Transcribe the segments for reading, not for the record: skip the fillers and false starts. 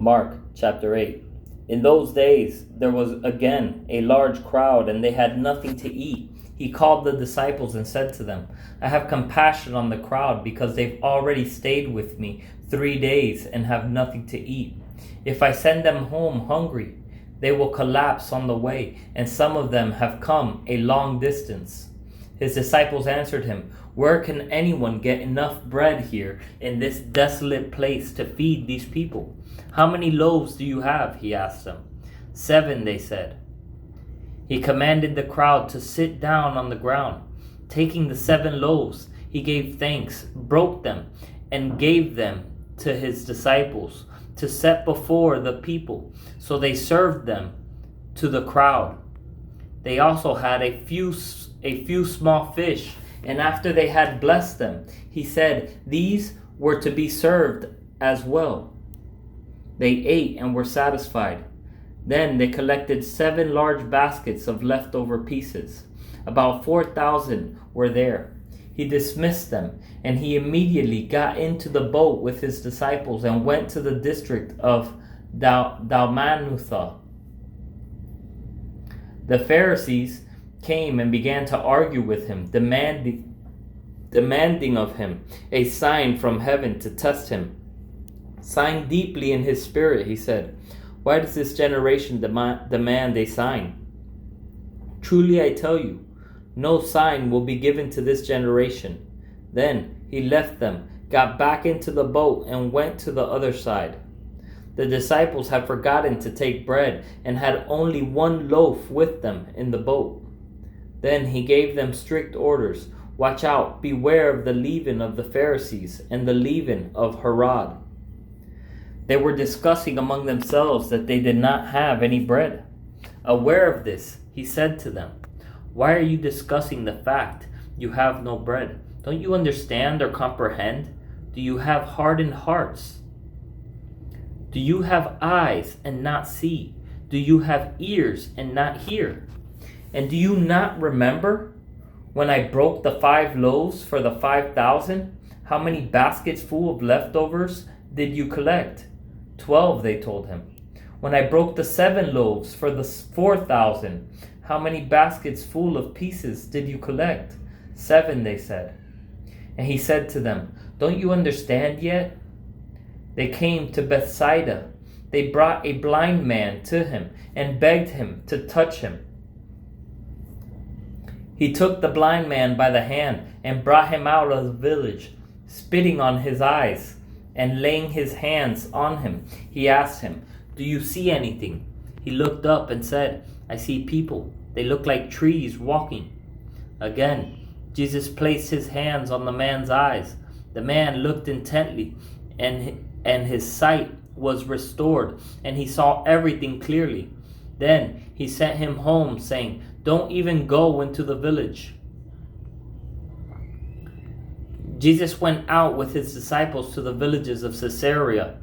Mark chapter 8. In those days there was again a large crowd, and they had nothing to eat. He called the disciples and said to them, I have compassion on the crowd, because they've already stayed with me 3 days and have nothing to eat. If I send them home hungry, they will collapse on the way, and some of them have come a long distance. His disciples answered him, Where can anyone get enough bread here in this desolate place to feed these people? How many loaves do you have? He asked them. 7, they said. He commanded the crowd to sit down on the ground. Taking the 7 loaves, he gave thanks, broke them, and gave them to his disciples to set before the people. So they served them to the crowd. They also had a few small fish, and after they had blessed them, he said these were to be served as well. They ate and were satisfied. Then they collected 7 large baskets of leftover pieces. About 4,000 were there. He dismissed them, and he immediately got into the boat with his disciples and went to the district of Dalmanutha. The Pharisees came and began to argue with him, demanding of him a sign from heaven to test him. Sighing deeply in his spirit, he said, Why does this generation demand a sign? Truly I tell you, no sign will be given to this generation. Then he left them, got back into the boat, and went to the other side. The disciples had forgotten to take bread and had only 1 loaf with them in the boat. Then he gave them strict orders. Watch out, beware of the leaven of the Pharisees and the leaven of Herod. They were discussing among themselves that they did not have any bread. Aware of this, he said to them, Why are you discussing the fact you have no bread? Don't you understand or comprehend? Do you have hardened hearts? Do you have eyes and not see? Do you have ears and not hear? And do you not remember when I broke the 5 loaves for the 5,000? How many baskets full of leftovers did you collect? 12, they told him. When I broke the 7 loaves for the 4,000, how many baskets full of pieces did you collect? 7, they said. And he said to them, Don't you understand yet? They came to Bethsaida. They brought a blind man to him and begged him to touch him. He took the blind man by the hand and brought him out of the village. Spitting on his eyes and laying his hands on him, he asked him, Do you see anything? He looked up and said, I see people. They look like trees walking. Again, Jesus placed his hands on the man's eyes. The man looked intently, and his sight was restored, and he saw everything clearly. Then he sent him home, saying, Don't even go into the village. Jesus went out with his disciples to the villages of Caesarea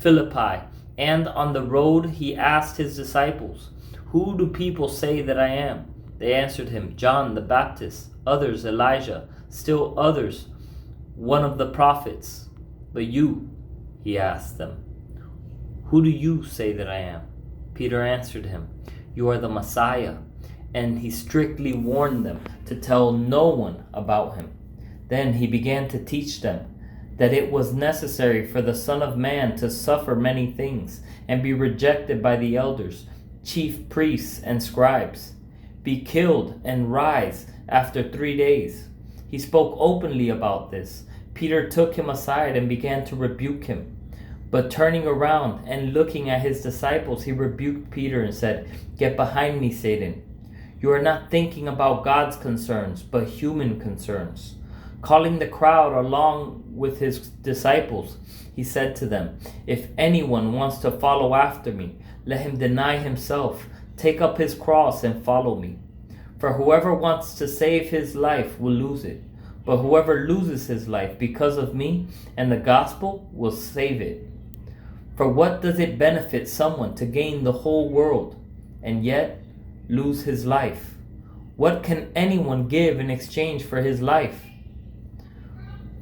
Philippi, and on the road he asked his disciples, Who do people say that I am? They answered him, John the Baptist, others Elijah, still others one of the prophets. But you, he asked them, Who do you say that I am? Peter answered him, You are the Messiah. And he strictly warned them to tell no one about him. Then he began to teach them that it was necessary for the Son of Man to suffer many things and be rejected by the elders, chief priests, and scribes, be killed, and rise after 3 days. He spoke openly about this. Peter took him aside and began to rebuke him. But turning around and looking at his disciples, he rebuked Peter and said, Get behind me, Satan. You are not thinking about God's concerns, but human concerns. Calling the crowd along with his disciples, he said to them, If anyone wants to follow after me, let him deny himself, take up his cross, and follow me. For whoever wants to save his life will lose it, but whoever loses his life because of me and the gospel will save it. For what does it benefit someone to gain the whole world and yet lose his life? What can anyone give in exchange for his life?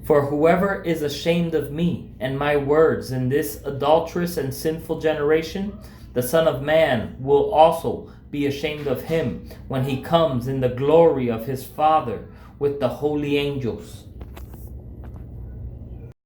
For whoever is ashamed of me and my words in this adulterous and sinful generation, the Son of Man will also be ashamed of him when he comes in the glory of his Father with the holy angels."